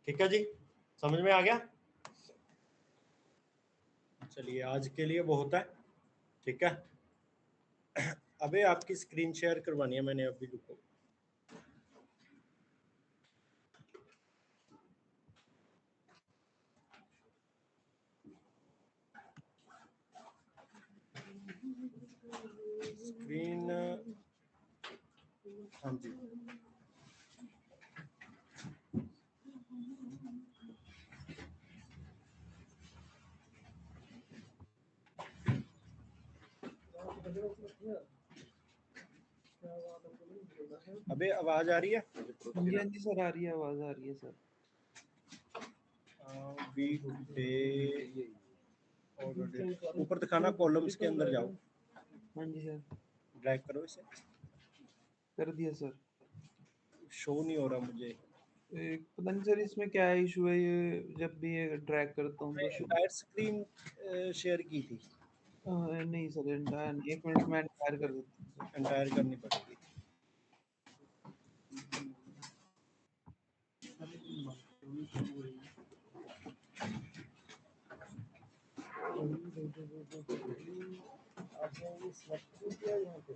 ठीक है जी, समझ में आ गया? चलिए आज के लिए बहुत है, ठीक है। अबे आपकी स्क्रीन शेयर करवानी है मैंने अभी, रुको। स्क्रीन, हाँ जी। अबे आवाज आ रही है? हाँ जी सर, आ रही है, आवाज आ रही है सर। वीक डे और ऊपर दिखाना, कॉलम्स के अंदर जाओ, हाँ जी सर, ड्रैग करो इसे। कर दिया सर। शो नहीं हो रहा मुझे। पता नहीं सर इसमें क्या इशू है, ये जब भी ये ड्रैग करता हूँ तो एंटायर स्क्रीन शेयर की थी। नहीं सर, एंटायर नहीं, 1 मिनट में एंटायर कर देता हूँ सर। एंटायर करनी पड़ेगी। आपने ये सिलेक्ट किया यहाँ पे?